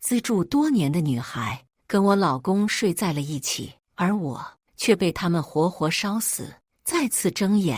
资助多年的女孩，跟我老公睡在了一起，而我却被他们活活烧死。再次睁眼，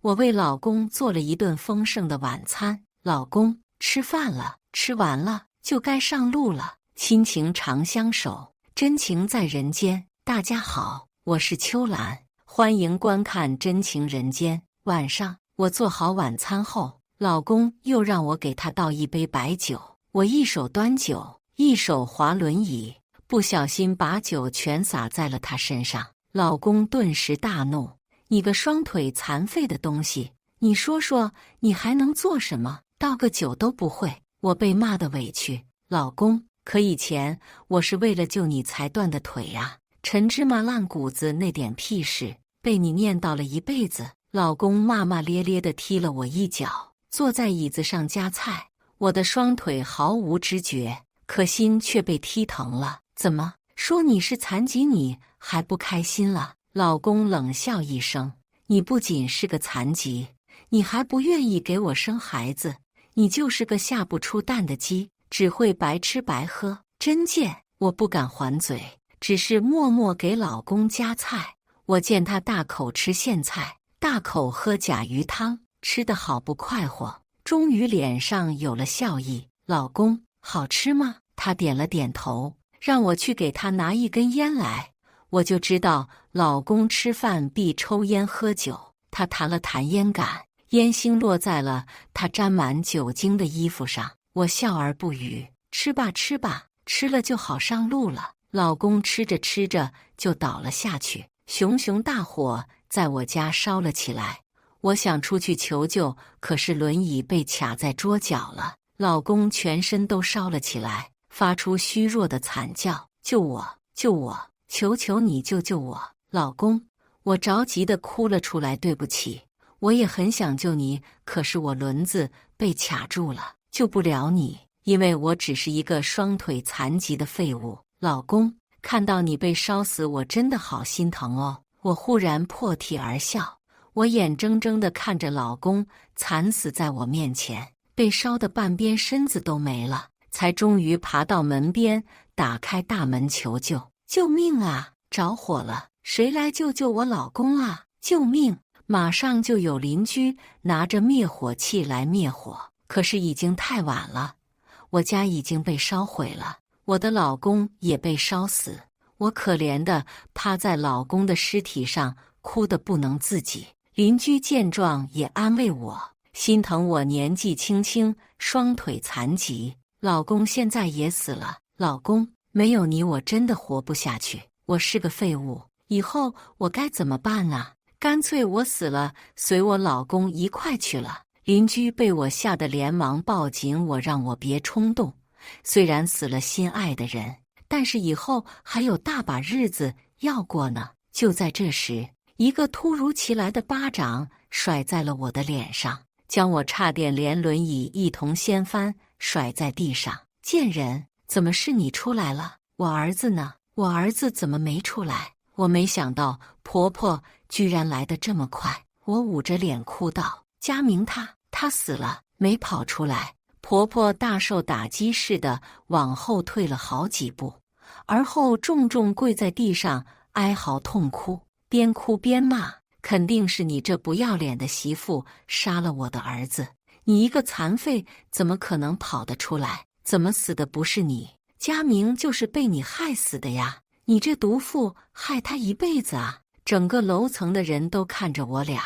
我为老公做了一顿丰盛的晚餐。老公，吃饭了，吃完了就该上路了。亲情长相守，真情在人间。大家好，我是秋兰，欢迎观看《真情人间》。晚上，我做好晚餐后，老公又让我给他倒一杯白酒。我一手端酒，一手滑轮椅，不小心把酒全洒在了他身上。老公顿时大怒：“你个双腿残废的东西，你说说，你还能做什么？倒个酒都不会！”我被骂得委屈。老公，可以前我是为了救你才断的腿呀，陈芝麻烂谷子那点屁事，被你念叨了一辈子。老公骂骂咧咧地踢了我一脚，坐在椅子上夹菜。我的双腿毫无知觉，可心却被踢疼了。怎么说你是残疾，你还不开心了？老公冷笑一声：“你不仅是个残疾，你还不愿意给我生孩子，你就是个下不出蛋的鸡，只会白吃白喝。”真贱！我不敢还嘴，只是默默给老公夹菜。我见他大口吃苋菜，大口喝甲鱼汤，吃得好不快活，终于脸上有了笑意。老公，好吃吗？他点了点头，让我去给他拿一根烟来。我就知道老公吃饭必抽烟喝酒。他弹了弹烟杆，烟芯落在了他沾满酒精的衣服上。我笑而不语。吃吧吃吧，吃了就好上路了。老公吃着吃着就倒了下去，熊熊大火在我家烧了起来。我想出去求救，可是轮椅被卡在桌角了。老公全身都烧了起来，发出虚弱的惨叫：“救我！救我！求求你救救我！”老公，我着急地哭了出来。对不起，我也很想救你，可是我轮子被卡住了，救不了你，因为我只是一个双腿残疾的废物。老公，看到你被烧死，我真的好心疼哦。我忽然破涕而笑，我眼睁睁地看着老公惨死在我面前，被烧得半边身子都没了，才终于爬到门边，打开大门求救。救命啊！着火了，谁来救救我老公啊！救命！马上就有邻居拿着灭火器来灭火，可是已经太晚了，我家已经被烧毁了，我的老公也被烧死。我可怜地趴在老公的尸体上，哭得不能自己。邻居见状也安慰我，心疼我年纪轻轻，双腿残疾。老公现在也死了。老公，没有你我真的活不下去，我是个废物，以后我该怎么办啊？干脆我死了，随我老公一块去了。邻居被我吓得连忙抱紧我，让我别冲动。虽然死了心爱的人，但是以后还有大把日子要过呢。就在这时，一个突如其来的巴掌甩在了我的脸上，将我差点连轮椅一同掀翻，甩在地上。贱人，怎么是你出来了？我儿子呢？我儿子怎么没出来？我没想到婆婆居然来得这么快。我捂着脸哭道：“佳明他死了，没跑出来。”婆婆大受打击似的往后退了好几步，而后重重跪在地上哀嚎痛哭，边哭边骂：“肯定是你这不要脸的媳妇杀了我的儿子！你一个残废怎么可能跑得出来？怎么死的不是你？佳明就是被你害死的呀！你这毒妇害他一辈子啊！”整个楼层的人都看着我俩，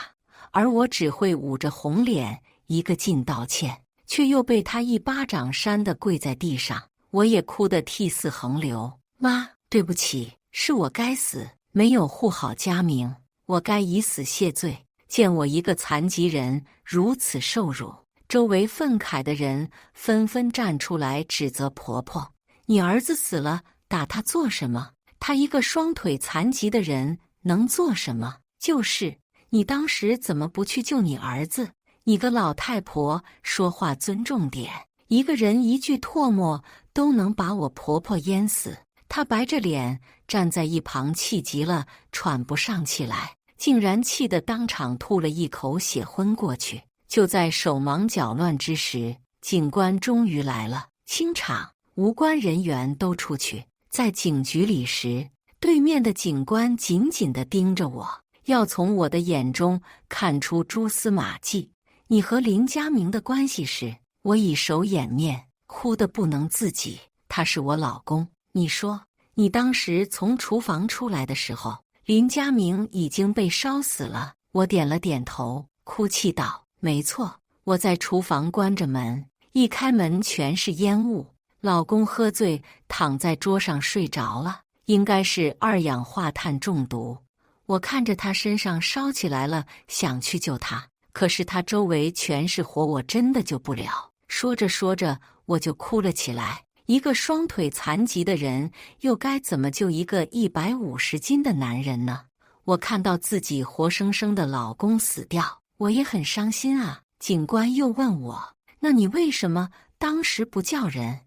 而我只会捂着红脸一个劲道歉，却又被他一巴掌扇得跪在地上。我也哭得涕泗横流。妈，对不起，是我该死，没有护好佳明，我该以死谢罪。见我一个残疾人如此受辱，周围愤慨的人纷纷站出来指责婆婆：“你儿子死了，打他做什么？他一个双腿残疾的人能做什么？就是，你当时怎么不去救你儿子？你个老太婆，说话尊重点！一个人一句唾沫都能把我婆婆淹死。”她白着脸站在一旁，气急了，喘不上气来，竟然气得当场吐了一口血昏过去。就在手忙脚乱之时，警官终于来了。清场！无关人员都出去。在警局里时，对面的警官紧紧地盯着我，要从我的眼中看出蛛丝马迹。你和林佳明的关系时，我以手掩面，哭得不能自己。他是我老公。你说，你当时从厨房出来的时候，林佳明已经被烧死了。我点了点头，哭泣道：没错，我在厨房关着门，一开门全是烟雾。老公喝醉，躺在桌上睡着了，应该是二氧化碳中毒。我看着他身上烧起来了，想去救他，可是他周围全是火，我真的救不了。说着说着，我就哭了起来。一个双腿残疾的人，又该怎么救一个150斤的男人呢？我看到自己活生生的老公死掉，我也很伤心啊。警官又问我，那你为什么当时不叫人？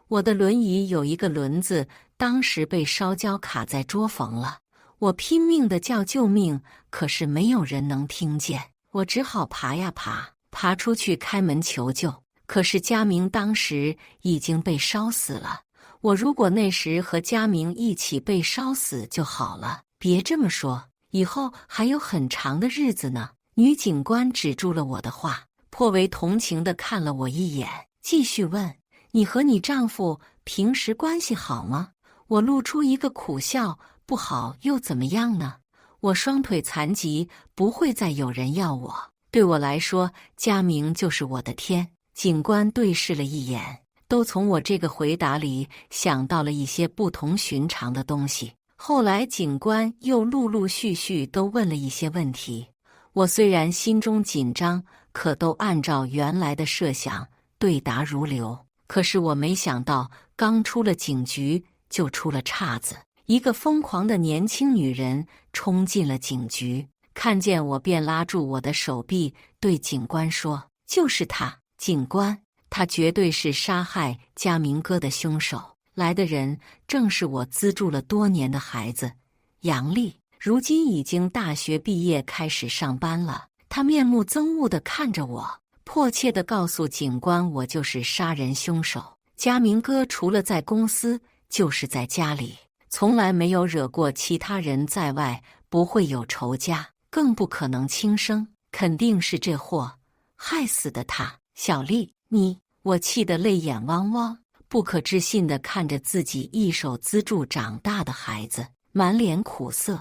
我的轮椅有一个轮子，当时被烧焦卡在桌缝了。我拼命地叫救命，可是没有人能听见。我只好爬呀爬，爬出去开门求救。可是佳明当时已经被烧死了。我如果那时和佳明一起被烧死就好了。别这么说，以后还有很长的日子呢。女警官止住了我的话，颇为同情地看了我一眼，继续问：你和你丈夫平时关系好吗？我露出一个苦笑，不好又怎么样呢？我双腿残疾，不会再有人要我。对我来说，佳明就是我的天。警官对视了一眼，都从我这个回答里想到了一些不同寻常的东西。后来警官又陆陆续续都问了一些问题，我虽然心中紧张，可都按照原来的设想对答如流。可是我没想到，刚出了警局就出了岔子。一个疯狂的年轻女人冲进了警局，看见我便拉住我的手臂，对警官说：就是他。警官，他绝对是杀害佳明哥的凶手。来的人正是我资助了多年的孩子杨丽，如今已经大学毕业，开始上班了。他面目憎恶地看着我，迫切地告诉警官，我就是杀人凶手。佳明哥除了在公司，就是在家里，从来没有惹过其他人，在外不会有仇家，更不可能轻生，肯定是这货害死的他。小丽，我气得泪眼汪汪，不可置信地看着自己一手资助长大的孩子，满脸苦涩。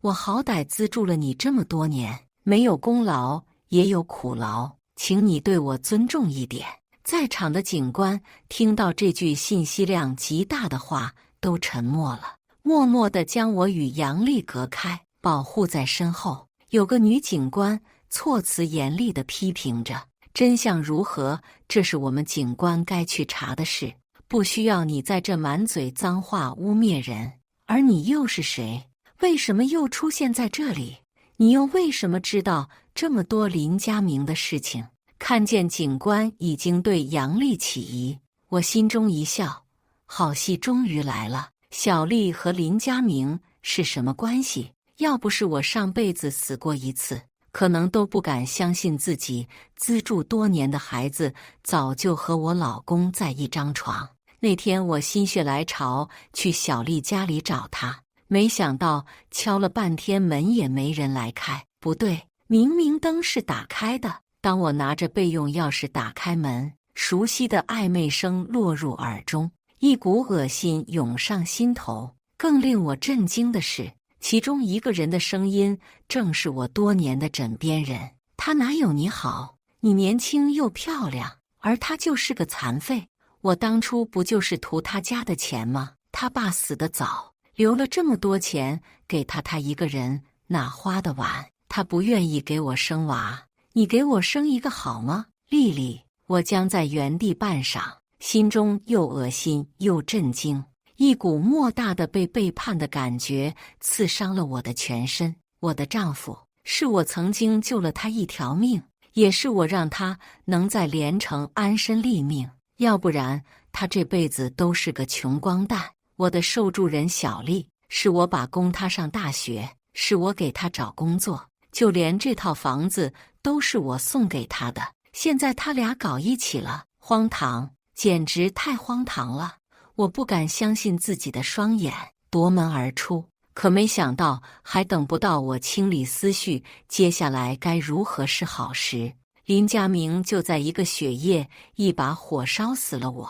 我好歹资助了你这么多年，没有功劳也有苦劳，请你对我尊重一点。在场的警官听到这句信息量极大的话，都沉默了，默默地将我与杨丽隔开，保护在身后。有个女警官措辞严厉地批评着：真相如何，这是我们警官该去查的事，不需要你在这满嘴脏话污蔑人。而你又是谁？为什么又出现在这里？你又为什么知道这么多林佳明的事情？看见警官已经对杨丽起疑，我心中一笑，好戏终于来了。小丽和林佳明是什么关系？要不是我上辈子死过一次，可能都不敢相信自己资助多年的孩子早就和我老公在一张床。那天我心血来潮去小丽家里找她，没想到敲了半天门也没人来开。不对，明明灯是打开的。当我拿着备用钥匙打开门，熟悉的暧昧声落入耳中，一股恶心涌上心头。更令我震惊的是，其中一个人的声音正是我多年的枕边人。他哪有你好？你年轻又漂亮，而他就是个残废。我当初不就是图他家的钱吗？他爸死得早，留了这么多钱给他一个人，哪花得完？他不愿意给我生娃，你给我生一个好吗？丽丽，我僵在原地半晌，心中又恶心又震惊，一股莫大的被背叛的感觉刺伤了我的全身。我的丈夫，是我曾经救了他一条命，也是我让他能在连城安身立命，要不然他这辈子都是个穷光蛋。我的受助人小丽，是我把供他上大学，是我给他找工作，就连这套房子都是我送给他的。现在他俩搞一起了，荒唐，简直太荒唐了。我不敢相信自己的双眼，夺门而出。可没想到，还等不到我清理思绪，接下来该如何是好时，林家明就在一个雪夜，一把火烧死了我。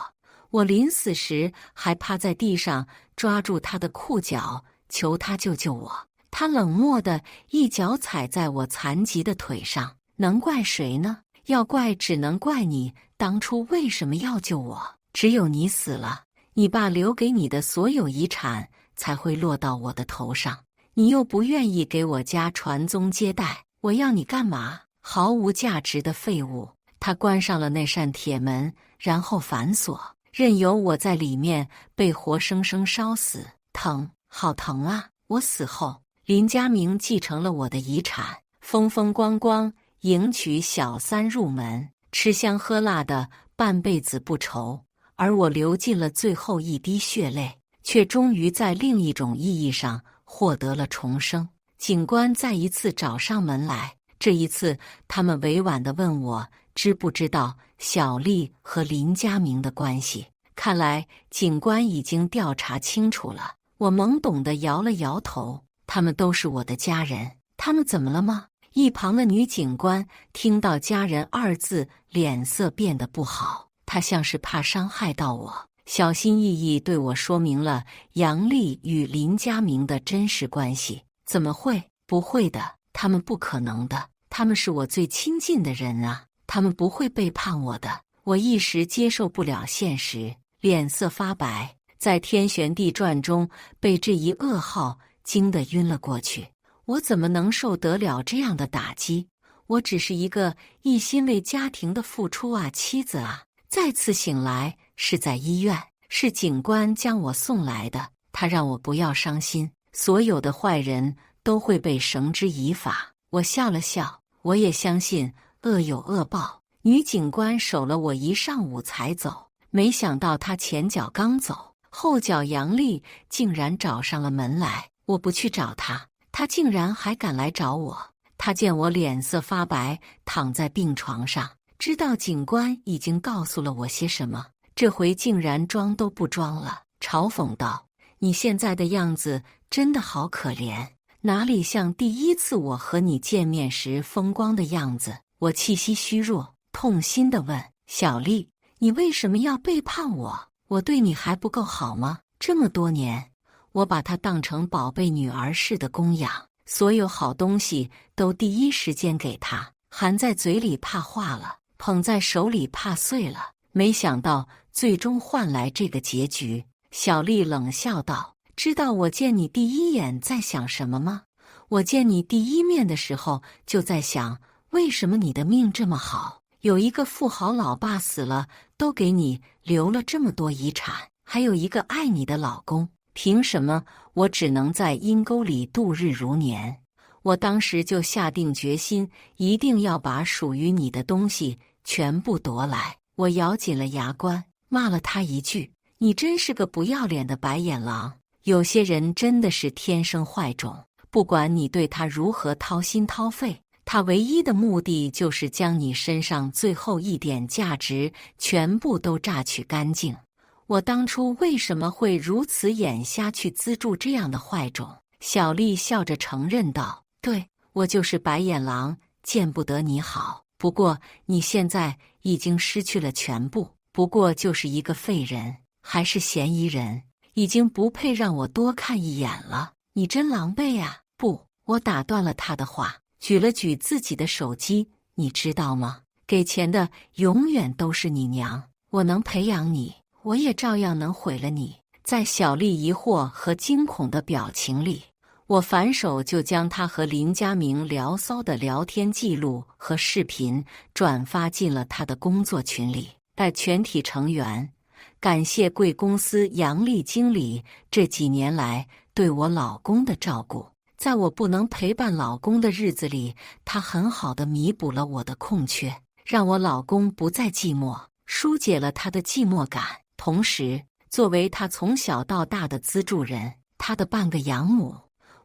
我临死时还趴在地上抓住他的裤脚，求他救救我。他冷漠地一脚踩在我残疾的腿上。能怪谁呢？要怪只能怪你当初为什么要救我？只有你死了，你爸留给你的所有遗产才会落到我的头上。你又不愿意给我家传宗接代，我要你干嘛？毫无价值的废物！他关上了那扇铁门，然后反锁，任由我在里面被活生生烧死。疼，好疼啊！我死后，林家明继承了我的遗产，风风光光迎娶小三入门，吃香喝辣的，半辈子不愁。而我流尽了最后一滴血泪，却终于在另一种意义上获得了重生。警官再一次找上门来，这一次他们委婉地问我知不知道小丽和林家明的关系。看来警官已经调查清楚了。我懵懂地摇了摇头，他们都是我的家人。他们怎么了吗？一旁的女警官听到家人二字，脸色变得不好。她像是怕伤害到我，小心翼翼对我说明了杨丽与林家明的真实关系。怎么会？不会的，他们不可能的，他们是我最亲近的人啊，他们不会背叛我的。我一时接受不了现实，脸色发白，在天旋地转中被这一噩耗惊得晕了过去。我怎么能受得了这样的打击？我只是一个一心为家庭的付出啊，妻子啊！再次醒来是在医院，是警官将我送来的。他让我不要伤心，所有的坏人都会被绳之以法。我笑了笑，我也相信恶有恶报。女警官守了我一上午才走，没想到她前脚刚走，后脚杨丽竟然找上了门来。我不去找她，她竟然还敢来找我。她见我脸色发白，躺在病床上，知道警官已经告诉了我些什么，这回竟然装都不装了，嘲讽道：“你现在的样子真的好可怜，哪里像第一次我和你见面时风光的样子？”我气息虚弱，痛心地问：“小丽，你为什么要背叛我？我对你还不够好吗？这么多年，我把她当成宝贝女儿似的供养，所有好东西都第一时间给她，含在嘴里怕化了，捧在手里怕碎了，没想到最终换来这个结局。”小丽冷笑道：“知道我见你第一眼在想什么吗？我见你第一面的时候就在想，为什么你的命这么好，有一个富豪老爸死了都给你留了这么多遗产，还有一个爱你的老公，凭什么我只能在阴沟里度日如年？我当时就下定决心，一定要把属于你的东西全部夺来。”我咬紧了牙关，骂了他一句：“你真是个不要脸的白眼狼！有些人真的是天生坏种，不管你对他如何掏心掏肺，他唯一的目的就是将你身上最后一点价值全部都榨取干净。我当初为什么会如此眼瞎去资助这样的坏种？”小丽笑着承认道：“对，我就是白眼狼，见不得你好。不过你现在已经失去了全部，不过就是一个废人，还是嫌疑人，已经不配让我多看一眼了。你真狼狈啊！”不，我打断了他的话，举了举自己的手机：“你知道吗？给钱的永远都是你娘。我能培养你，我也照样能毁了你。”在小丽疑惑和惊恐的表情里，我反手就将他和林家明聊骚的聊天记录和视频转发进了他的工作群里。全体成员，感谢贵公司杨丽经理这几年来对我老公的照顾。在我不能陪伴老公的日子里，他很好地弥补了我的空缺，让我老公不再寂寞，疏解了他的寂寞感。同时，作为他从小到大的资助人，他的半个养母，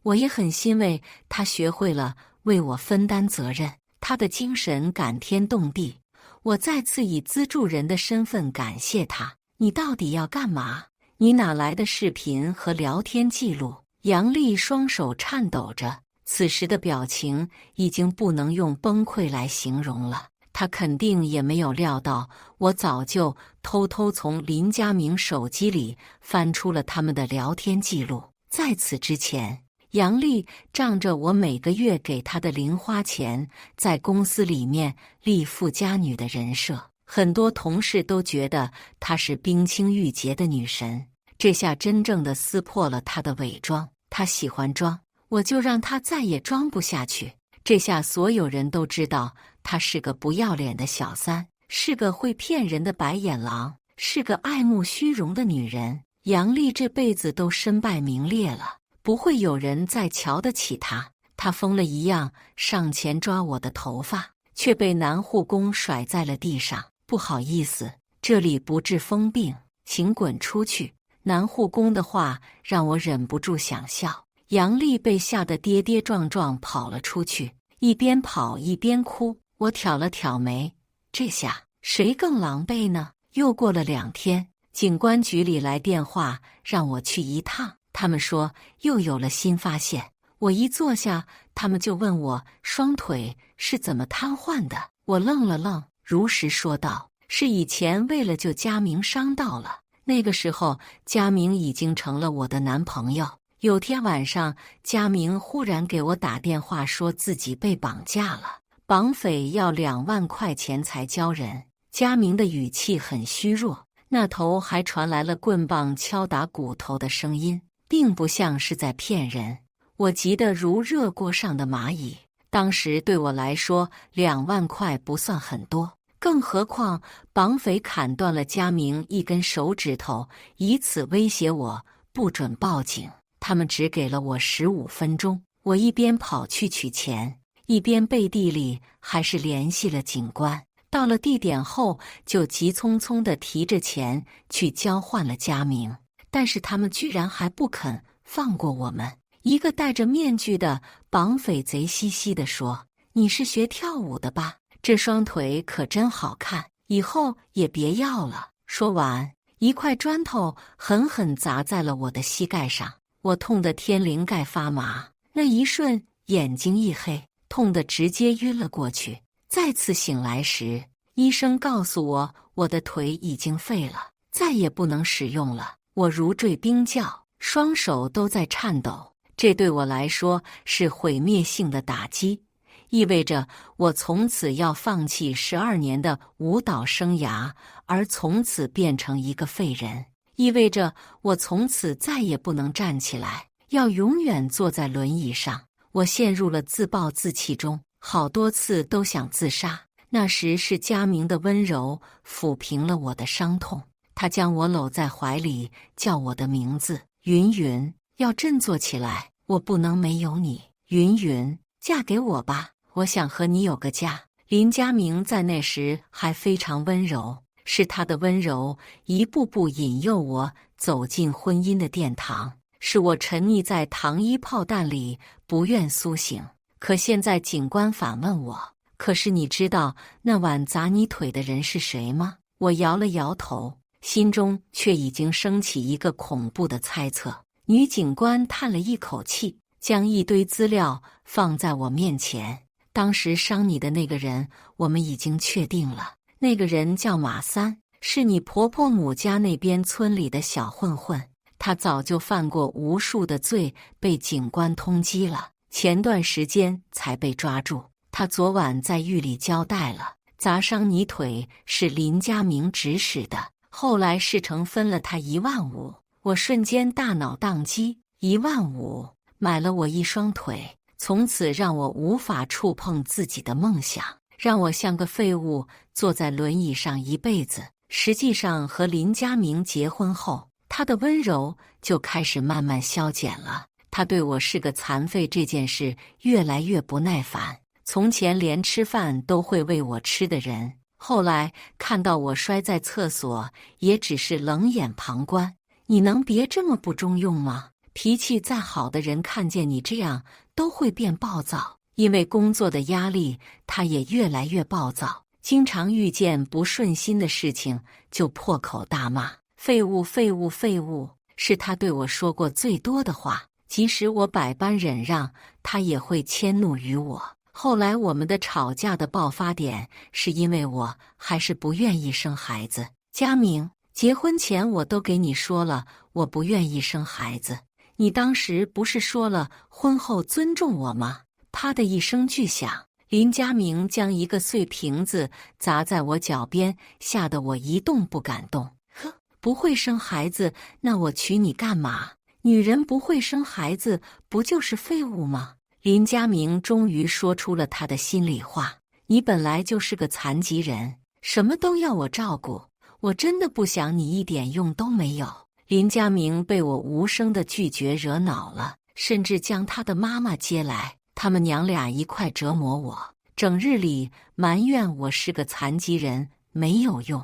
我也很欣慰他学会了为我分担责任，他的精神感天动地。我再次以资助人的身份感谢他。你到底要干嘛？你哪来的视频和聊天记录？”杨丽双手颤抖着，此时的表情已经不能用崩溃来形容了。她肯定也没有料到，我早就偷偷从林家明手机里翻出了他们的聊天记录。在此之前，杨丽仗着我每个月给她的零花钱，在公司里面立富家女的人设，很多同事都觉得她是冰清玉洁的女神。这下真正的撕破了她的伪装。她喜欢装，我就让她再也装不下去。这下所有人都知道她是个不要脸的小三，是个会骗人的白眼狼，是个爱慕虚荣的女人。杨丽这辈子都身败名裂了，不会有人再瞧得起她。她疯了一样上前抓我的头发，却被男护工甩在了地上。不好意思，这里不治疯病，请滚出去。男护工的话让我忍不住想笑。杨丽被吓得跌跌撞撞跑了出去，一边跑一边哭。我挑了挑眉，这下谁更狼狈呢？又过了2天，警官局里来电话让我去一趟，他们说又有了新发现。我一坐下，他们就问我双腿是怎么瘫痪的。我愣了愣，如实说道：“是以前为了救佳明伤到了。那个时候，佳明已经成了我的男朋友。有天晚上，佳明忽然给我打电话，说自己被绑架了，绑匪要2万块钱才交人。”佳明的语气很虚弱，那头还传来了棍棒敲打骨头的声音，并不像是在骗人。我急得如热锅上的蚂蚁。当时对我来说，2万块不算很多。更何况，绑匪砍断了佳明一根手指头，以此威胁我不准报警。他们只给了我15分钟。我一边跑去取钱，一边背地里还是联系了警官。到了地点后，就急匆匆地提着钱去交换了佳明。但是他们居然还不肯放过我们。一个戴着面具的绑匪贼兮兮地说：“你是学跳舞的吧？这双腿可真好看，以后也别要了。”说完，一块砖头狠狠砸在了我的膝盖上，我痛得天灵盖发麻，那一瞬眼睛一黑，痛得直接晕了过去。再次醒来时，医生告诉我，我的腿已经废了，再也不能使用了。我如坠冰窖，双手都在颤抖。这对我来说是毁灭性的打击，意味着我从此要放弃12年的舞蹈生涯，而从此变成一个废人，意味着我从此再也不能站起来，要永远坐在轮椅上。我陷入了自暴自弃中，好多次都想自杀。那时是佳明的温柔抚平了我的伤痛，他将我搂在怀里，叫我的名字，云云，要振作起来，我不能没有你，云云，嫁给我吧，我想和你有个家。林佳明在那时还非常温柔，是他的温柔一步步引诱我走进婚姻的殿堂，是我沉溺在糖衣炮弹里不愿苏醒。可现在警官反问我，可是你知道那晚砸你腿的人是谁吗？我摇了摇头，心中却已经升起一个恐怖的猜测。女警官叹了一口气，将一堆资料放在我面前。当时伤你的那个人，我们已经确定了，那个人叫马三，是你婆婆母家那边村里的小混混。他早就犯过无数的罪，被警官通缉了，前段时间才被抓住。他昨晚在狱里交代了，砸伤你腿是林佳明指使的，后来事成分了他15000。我瞬间大脑宕机，15000买了我一双腿，从此让我无法触碰自己的梦想，让我像个废物坐在轮椅上一辈子。实际上和林佳明结婚后，他的温柔就开始慢慢消减了。他对我是个残废这件事越来越不耐烦。从前连吃饭都会喂我吃的人，后来看到我摔在厕所，也只是冷眼旁观。你能别这么不中用吗？脾气再好的人看见你这样都会变暴躁。因为工作的压力，他也越来越暴躁，经常遇见不顺心的事情就破口大骂，废物，废物，废物，是他对我说过最多的话。即使我百般忍让，他也会迁怒于我。后来我们的吵架的爆发点，是因为我还是不愿意生孩子。佳明，结婚前我都给你说了，我不愿意生孩子。你当时不是说了婚后尊重我吗？啪的一声巨响，林佳明将一个碎瓶子砸在我脚边，吓得我一动不敢动。呵，不会生孩子，那我娶你干嘛？女人不会生孩子，不就是废物吗？林佳明终于说出了他的心里话。你本来就是个残疾人，什么都要我照顾，我真的不想你一点用都没有。林佳明被我无声的拒绝惹恼了，甚至将他的妈妈接来，他们娘俩一块折磨我，整日里埋怨我是个残疾人，没有用。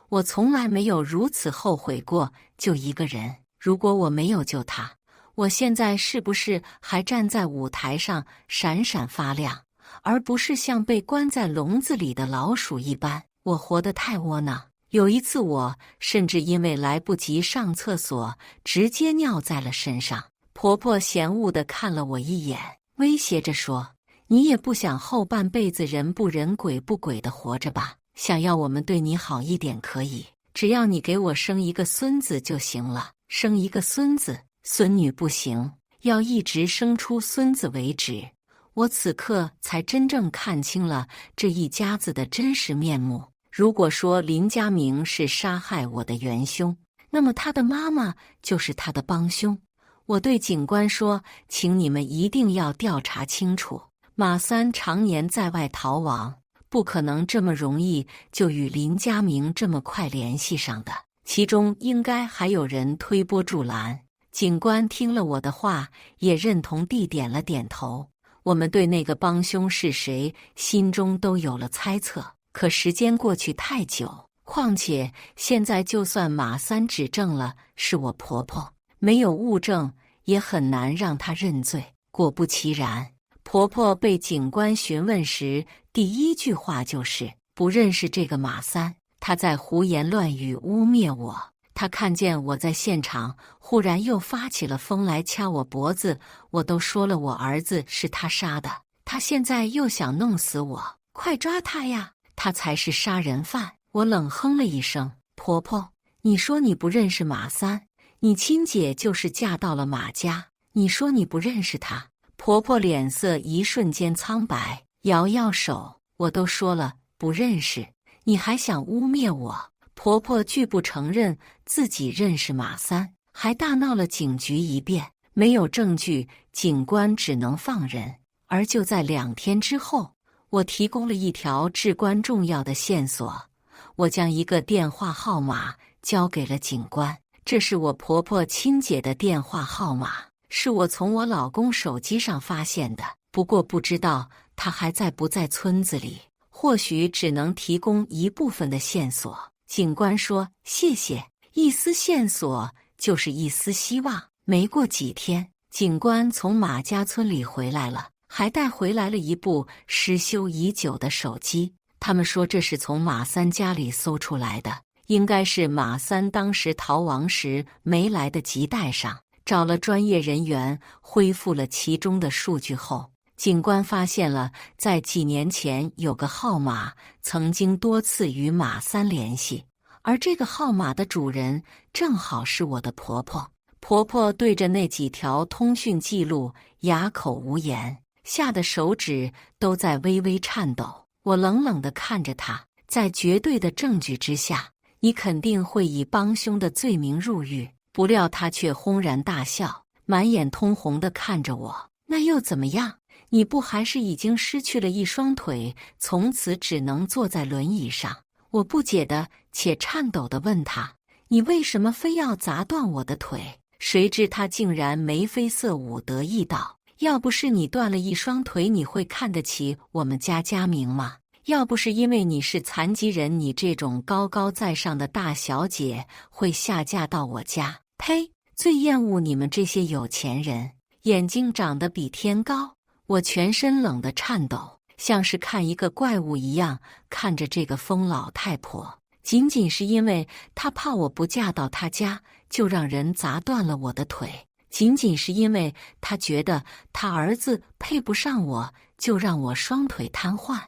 我从来没有如此后悔过，就一个人。如果我没有救他，我现在是不是还站在舞台上闪闪发亮，而不是像被关在笼子里的老鼠一般？我活得太窝囊。有一次我甚至因为来不及上厕所，直接尿在了身上。婆婆嫌恶地看了我一眼，威胁着说：你也不想后半辈子人不人鬼不鬼的活着吧？想要我们对你好一点可以，只要你给我生一个孙子就行了。生一个孙子，孙女不行，要一直生出孙子为止。我此刻才真正看清了这一家子的真实面目。如果说林佳明是杀害我的元凶，那么他的妈妈就是他的帮凶。我对警官说，请你们一定要调查清楚，马三常年在外逃亡，不可能这么容易就与林佳明这么快联系上的，其中应该还有人推波助澜。警官听了我的话，也认同地点了点头。我们对那个帮凶是谁，心中都有了猜测。可时间过去太久，况且现在就算马三指证了是我婆婆，没有物证，也很难让她认罪。果不其然，婆婆被警官询问时，第一句话就是不认识这个马三，她在胡言乱语污蔑我。她看见我在现场，忽然又发起了疯来掐我脖子，我都说了我儿子是他杀的，她现在又想弄死我，快抓他呀！他才是杀人犯。我冷哼了一声，婆婆，你说你不认识马三，你亲姐就是嫁到了马家，你说你不认识他？婆婆脸色一瞬间苍白，摇摇手，我都说了不认识，你还想污蔑我？婆婆拒不承认自己认识马三，还大闹了警局一遍。没有证据，警官只能放人。而就在2天之后，我提供了一条至关重要的线索，我将一个电话号码交给了警官。这是我婆婆亲姐的电话号码，是我从我老公手机上发现的。不过不知道他还在不在村子里，或许只能提供一部分的线索。警官说：谢谢，一丝线索就是一丝希望。没过几天，警官从马家村里回来了，还带回来了一部失修已久的手机。他们说这是从马三家里搜出来的，应该是马三当时逃亡时没来得及带上。找了专业人员恢复了其中的数据后，警官发现了在几年前有个号码曾经多次与马三联系，而这个号码的主人正好是我的婆婆。婆婆对着那几条通讯记录哑口无言，吓得手指都在微微颤抖。我冷冷地看着她，在绝对的证据之下，你肯定会以帮凶的罪名入狱。不料她却轰然大笑，满眼通红地看着我。那又怎么样？你不还是已经失去了一双腿，从此只能坐在轮椅上？我不解的且颤抖地问她：你为什么非要砸断我的腿？谁知她竟然眉飞色舞，得意道：要不是你断了一双腿，你会看得起我们家佳明吗？要不是因为你是残疾人，你这种高高在上的大小姐会下嫁到我家？呸！最厌恶你们这些有钱人，眼睛长得比天高。我全身冷得颤抖，像是看一个怪物一样看着这个疯老太婆。仅仅是因为他怕我不嫁到他家，就让人砸断了我的腿。仅仅是因为他觉得他儿子配不上我，就让我双腿瘫痪。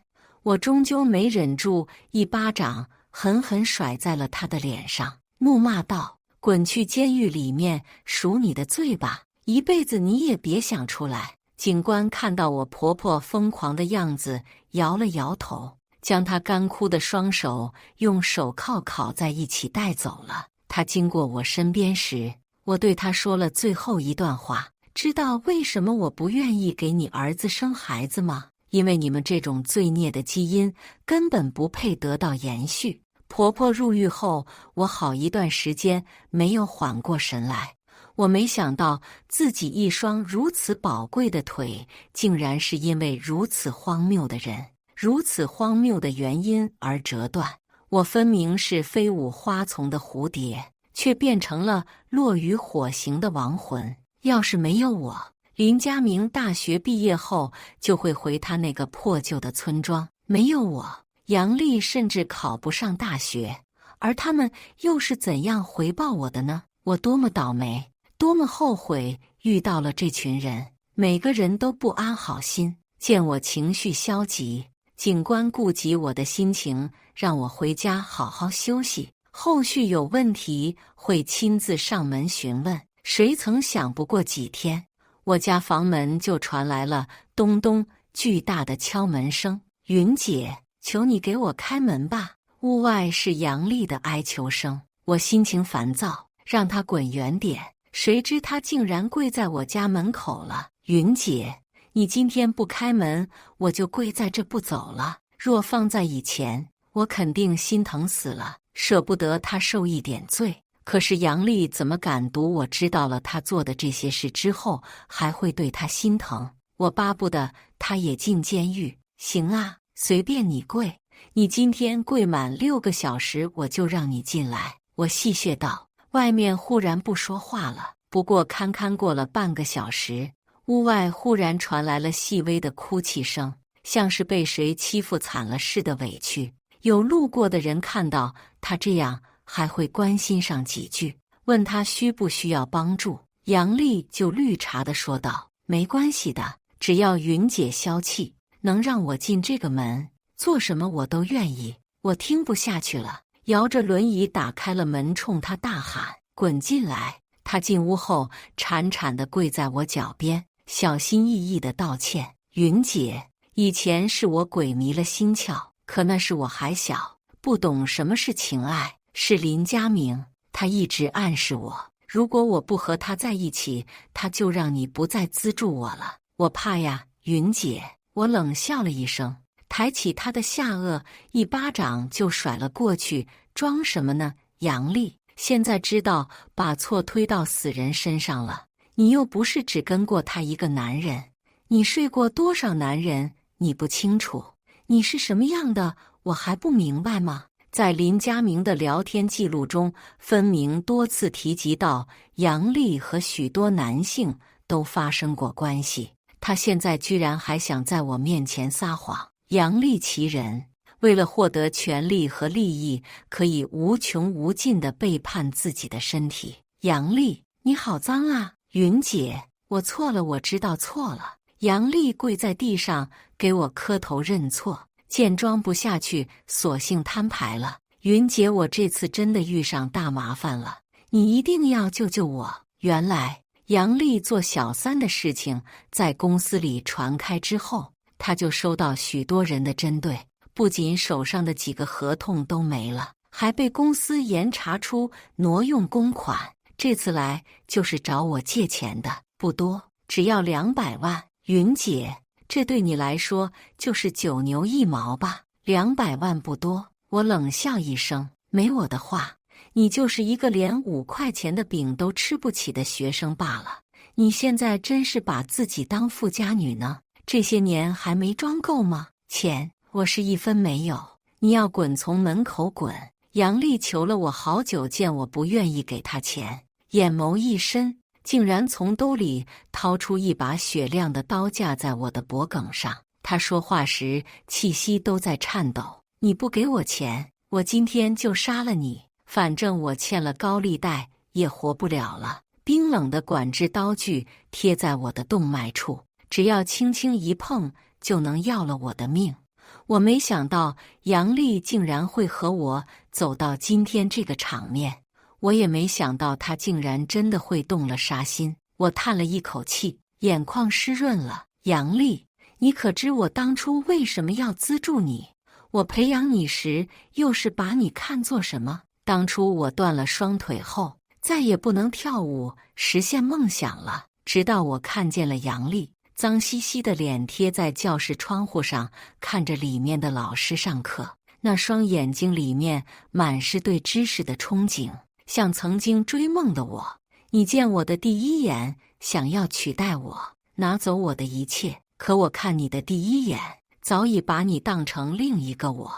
我终究没忍住，一巴掌狠狠甩在了他的脸上，怒骂道：“滚去监狱里面赎你的罪吧，一辈子你也别想出来。”警官看到我婆婆疯狂的样子，摇了摇头，将她干枯的双手用手铐铐在一起带走了。她经过我身边时，我对她说了最后一段话：“知道为什么我不愿意给你儿子生孩子吗？因为你们这种罪孽的基因根本不配得到延续。”婆婆入狱后，我好一段时间没有缓过神来。我没想到自己一双如此宝贵的腿，竟然是因为如此荒谬的人、如此荒谬的原因而折断。我分明是飞舞花丛的蝴蝶，却变成了落于火刑的亡魂。要是没有我，林佳明大学毕业后就会回他那个破旧的村庄；没有我，杨丽甚至考不上大学。而他们又是怎样回报我的呢？我多么倒霉！多么后悔遇到了这群人，每个人都不安好心。见我情绪消极，警官顾及我的心情，让我回家好好休息，后续有问题会亲自上门询问。谁曾想不过几天，我家房门就传来了咚咚巨大的敲门声。云姐，求你给我开门吧。屋外是杨丽的哀求声。我心情烦躁，让她滚远点。谁知他竟然跪在我家门口了。云姐，你今天不开门，我就跪在这不走了。若放在以前，我肯定心疼死了，舍不得他受一点罪。可是杨丽怎么敢读我知道了他做的这些事之后，还会对他心疼？我巴不得他也进监狱。行啊，随便你跪，你今天跪满6个小时，我就让你进来。我戏谑道。外面忽然不说话了，不过堪堪过了半个小时，屋外忽然传来了细微的哭泣声，像是被谁欺负惨了似的委屈。有路过的人看到他这样，还会关心上几句，问他需不需要帮助。杨丽就绿茶地说道：“没关系的，只要云姐消气，能让我进这个门，做什么我都愿意。”我听不下去了，摇着轮椅打开了门，冲他大喊：“滚进来！”他进屋后，惨惨地跪在我脚边，小心翼翼地道歉：“云姐，以前是我鬼迷了心窍，可那时我还小，不懂什么是情爱。是林佳明，他一直暗示我，如果我不和他在一起，他就让你不再资助我了。我怕呀，云姐。”我冷笑了一声，抬起他的下颚，一巴掌就甩了过去。装什么呢，杨丽？现在知道把错推到死人身上了。你又不是只跟过他一个男人，你睡过多少男人，你不清楚？你是什么样的，我还不明白吗？在林佳明的聊天记录中，分明多次提及到杨丽和许多男性都发生过关系。他现在居然还想在我面前撒谎。杨丽其人，为了获得权力和利益，可以无穷无尽地背叛自己的身体。杨丽，你好脏啊！云姐，我错了，我知道错了。杨丽跪在地上给我磕头认错，见装不下去，索性摊牌了。云姐，我这次真的遇上大麻烦了，你一定要救救我。原来杨丽做小三的事情在公司里传开之后，她就收到许多人的针对，不仅手上的几个合同都没了，还被公司严查出挪用公款。这次来就是找我借钱的，不多，只要200万。云姐，这对你来说就是9牛1毛吧？200万不多。我冷笑一声，没我的话，你就是一个连5块钱的饼都吃不起的学生罢了。你现在真是把自己当富家女呢？这些年还没赚够吗？钱，我是一分没有。你要滚，从门口滚！杨丽求了我好久，见我不愿意给她钱，眼眸一深，竟然从兜里掏出一把雪亮的刀架在我的脖颈上。她说话时气息都在颤抖。你不给我钱，我今天就杀了你，反正我欠了高利贷也活不了了。冰冷的管制刀具贴在我的动脉处，只要轻轻一碰就能要了我的命。我没想到杨丽竟然会和我走到今天这个场面，我也没想到她竟然真的会动了杀心。我叹了一口气，眼眶湿润了。杨丽，你可知我当初为什么要资助你？我培养你时又是把你看作什么？当初我断了双腿后，再也不能跳舞实现梦想了。直到我看见了杨丽脏兮兮的脸贴在教室窗户上，看着里面的老师上课，那双眼睛里面满是对知识的憧憬，像曾经追梦的我。你见我的第一眼，想要取代我，拿走我的一切，可我看你的第一眼，早已把你当成另一个我。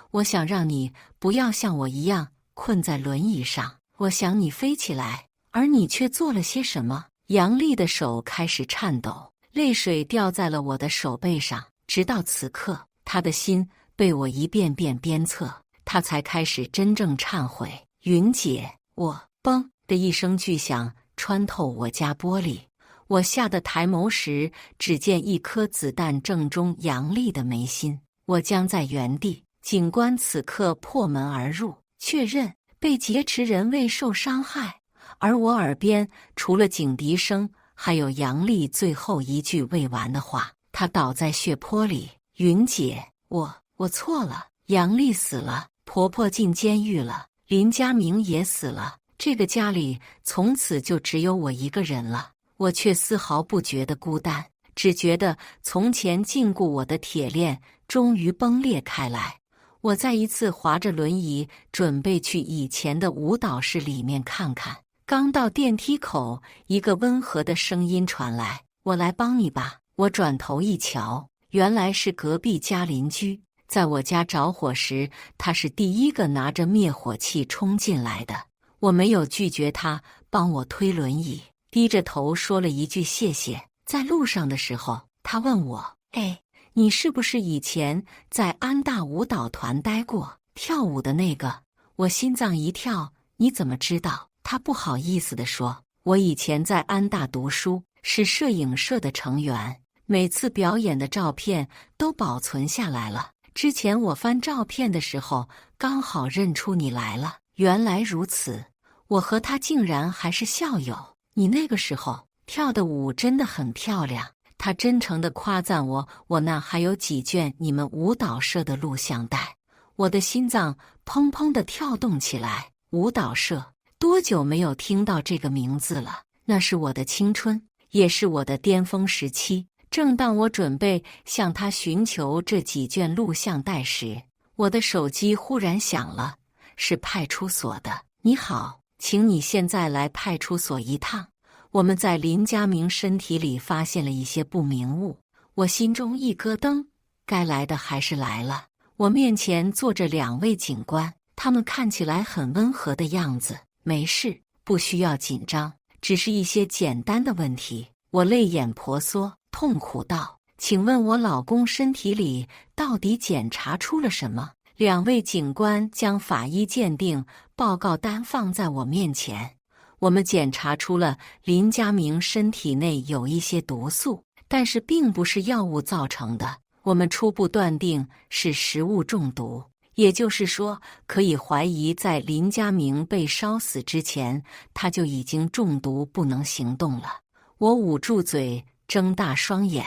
我想让你不要像我一样困在轮椅上，我想你飞起来，而你却做了些什么？杨丽的手开始颤抖，泪水掉在了我的手背上。直到此刻，她的心被我一遍遍鞭策，她才开始真正忏悔。云姐，我嘣的一声巨响穿透我家玻璃，我吓得抬眸时，只见一颗子弹正中杨丽的眉心。我僵在原地。警官此刻破门而入，确认被劫持人未受伤害，而我耳边除了警笛声，还有杨丽最后一句未完的话。她倒在血泊里。云姐，我错了。杨丽死了，婆婆进监狱了，林家明也死了，这个家里从此就只有我一个人了。我却丝毫不觉得孤单，只觉得从前禁锢我的铁链终于崩裂开来。我再一次划着轮椅，准备去以前的舞蹈室里面看看。刚到电梯口，一个温和的声音传来：“我来帮你吧。”我转头一瞧，原来是隔壁家邻居。在我家着火时，他是第一个拿着灭火器冲进来的。我没有拒绝他帮我推轮椅，低着头说了一句谢谢。在路上的时候，他问我：“哎，你是不是以前在安大舞蹈团待过，跳舞的那个？”我心脏一跳，你怎么知道？他不好意思地说：“我以前在安大读书，是摄影社的成员，每次表演的照片都保存下来了。之前我翻照片的时候，刚好认出你来了。原来如此，我和他竟然还是校友。你那个时候跳的舞真的很漂亮。”他真诚地夸赞我，我那还有几卷你们舞蹈社的录像带。我的心脏砰砰地跳动起来。舞蹈社，多久没有听到这个名字了？那是我的青春，也是我的巅峰时期。正当我准备向他寻求这几卷录像带时，我的手机忽然响了，是派出所的。你好，请你现在来派出所一趟。我们在林家明身体里发现了一些不明物。我心中一咯噔，该来的还是来了。我面前坐着2位警官，他们看起来很温和的样子。没事，不需要紧张，只是一些简单的问题。我泪眼婆娑，痛苦道：“请问我老公身体里到底检查出了什么？”2位警官将法医鉴定报告单放在我面前。我们检查出了林家明身体内有一些毒素，但是并不是药物造成的。我们初步断定是食物中毒，也就是说，可以怀疑在林家明被烧死之前，他就已经中毒不能行动了。我捂住嘴，睁大双眼。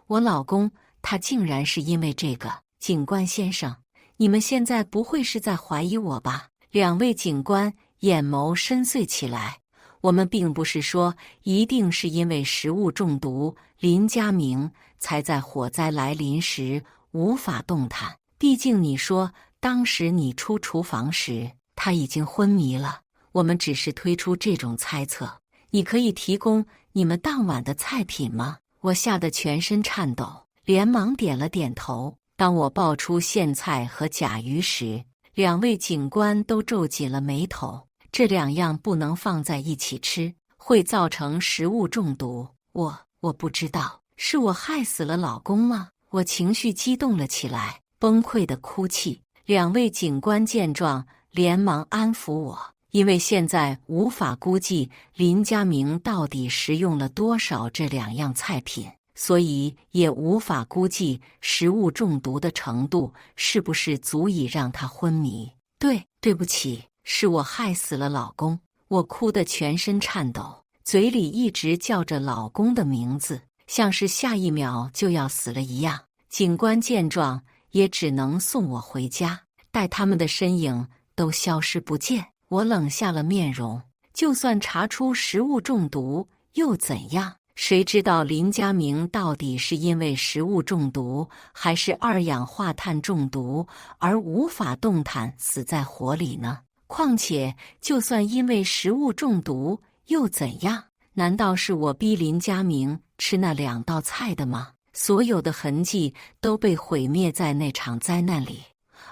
我老公，他竟然是因为这个。警官先生，你们现在不会是在怀疑我吧？2位警官眼眸深邃起来。我们并不是说一定是因为食物中毒，林家明才在火灾来临时无法动弹。毕竟你说当时你出厨房时他已经昏迷了，我们只是推出这种猜测。你可以提供你们当晚的菜品吗？我吓得全身颤抖，连忙点了点头。当我报出苋菜和甲鱼时，2位警官都皱紧了眉头。这2样不能放在一起吃，会造成食物中毒。我不知道，是我害死了老公吗？我情绪激动了起来，崩溃的哭泣。两位警官见状，连忙安抚我，因为现在无法估计林家明到底食用了多少这2样菜品，所以也无法估计食物中毒的程度是不是足以让他昏迷。对不起，是我害死了老公。我哭得全身颤抖，嘴里一直叫着老公的名字，像是下一秒就要死了一样。警官见状，也只能送我回家，待他们的身影都消失不见。我冷下了面容，就算查出食物中毒又怎样？谁知道林家明到底是因为食物中毒，还是2氧化碳中毒而无法动弹死在火里呢？况且，就算因为食物中毒又怎样？难道是我逼林家明吃那2道菜的吗？所有的痕迹都被毁灭在那场灾难里，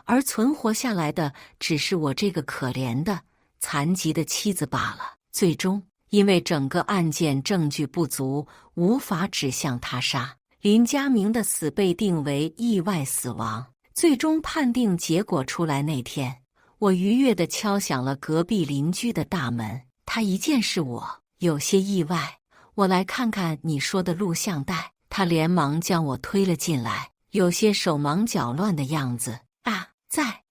而存活下来的只是我这个可怜的残疾的妻子罢了。最终，因为整个案件证据不足，无法指向他杀，林家明的死被定为意外死亡。最终判定结果出来那天，我愉悦地敲响了隔壁邻居的大门。他一见是我，有些意外。我来看看你说的录像带。他连忙将我推了进来，有些手忙脚乱的样子。啊，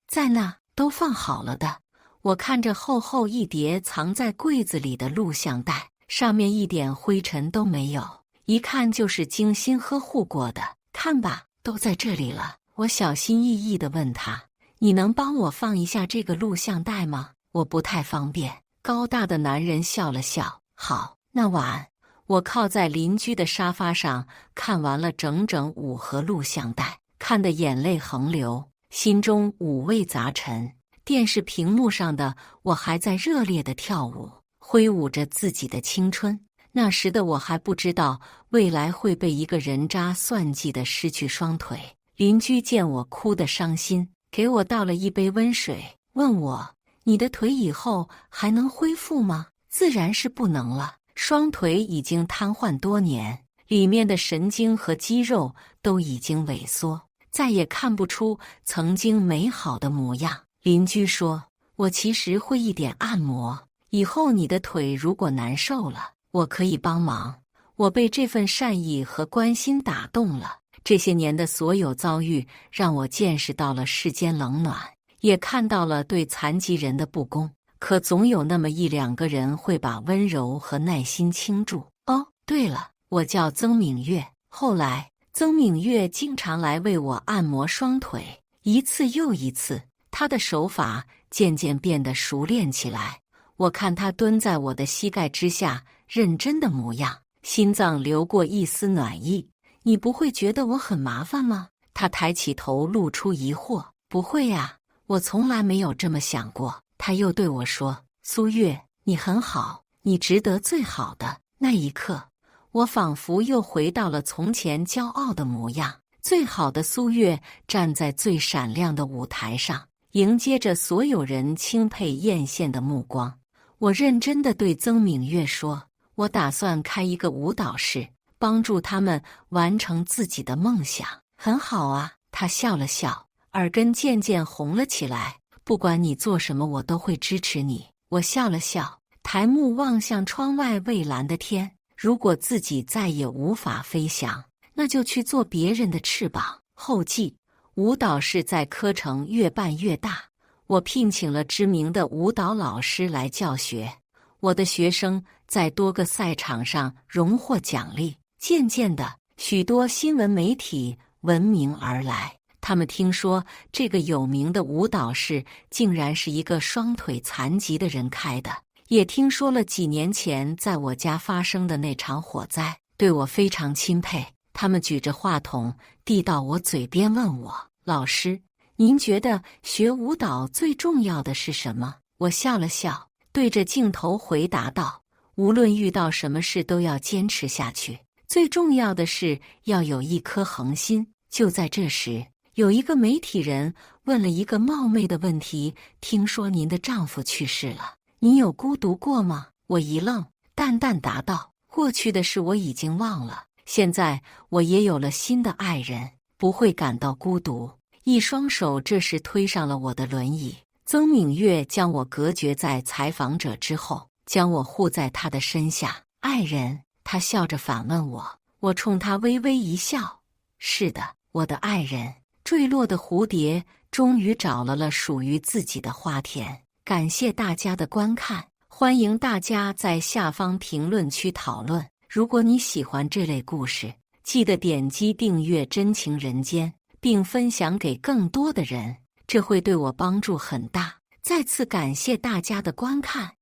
在那，都放好了的。我看着厚厚一叠藏在柜子里的录像带，上面一点灰尘都没有，一看就是精心呵护过的。看吧，都在这里了。我小心翼翼地问他：“你能帮我放一下这个录像带吗？我不太方便。”高大的男人笑了笑：“好，那晚安。”我靠在邻居的沙发上，看完了整整5盒录像带，看得眼泪横流，心中五味杂陈。电视屏幕上的我还在热烈地跳舞，挥舞着自己的青春。那时的我还不知道未来会被一个人渣算计地失去双腿。邻居见我哭得伤心，给我倒了一杯温水，问我：“你的腿以后还能恢复吗？”自然是不能了。双腿已经瘫痪多年，里面的神经和肌肉都已经萎缩，再也看不出曾经美好的模样。邻居说：“我其实会一点按摩，以后你的腿如果难受了，我可以帮忙。”我被这份善意和关心打动了。这些年的所有遭遇，让我见识到了世间冷暖，也看到了对残疾人的不公。可总有那么1、2个人会把温柔和耐心倾注。哦，对了，我叫曾敏月。后来，曾敏月经常来为我按摩双腿，一次又一次。他的手法渐渐变得熟练起来。我看他蹲在我的膝盖之下，认真的模样，心脏流过一丝暖意。你不会觉得我很麻烦吗？他抬起头，露出疑惑。不会呀，我从来没有这么想过。他又对我说：“苏月，你很好，你值得最好的。”那一刻，我仿佛又回到了从前骄傲的模样。最好的苏月站在最闪亮的舞台上，迎接着所有人钦佩艳羡的目光。我认真地对曾敏月说：“我打算开一个舞蹈室，帮助他们完成自己的梦想。”很好啊，他笑了笑，耳根渐渐红了起来。不管你做什么，我都会支持你。我笑了笑，抬目望向窗外蔚蓝的天。如果自己再也无法飞翔，那就去做别人的翅膀。后记：舞蹈室在科城越办越大，我聘请了知名的舞蹈老师来教学。我的学生在多个赛场上荣获奖励。渐渐的，许多新闻媒体闻名而来。他们听说这个有名的舞蹈室竟然是一个双腿残疾的人开的，也听说了几年前在我家发生的那场火灾，对我非常钦佩。他们举着话筒递到我嘴边问我：“老师，您觉得学舞蹈最重要的是什么？”我笑了笑，对着镜头回答道：“无论遇到什么事都要坚持下去，最重要的是要有一颗恒心。”就在这时，有一个媒体人问了一个冒昧的问题：“听说您的丈夫去世了，你有孤独过吗？”我一愣，淡淡答道：“过去的事我已经忘了，现在我也有了新的爱人，不会感到孤独，一双手这时推上了我的轮椅。曾敏月将我隔绝在采访者之后，将我护在他的身下。爱人，他笑着反问我。我冲他微微一笑。是的，我的爱人。坠落的蝴蝶终于找了属于自己的花田。感谢大家的观看，欢迎大家在下方评论区讨论。如果你喜欢这类故事，记得点击订阅真情人间，并分享给更多的人，这会对我帮助很大。再次感谢大家的观看。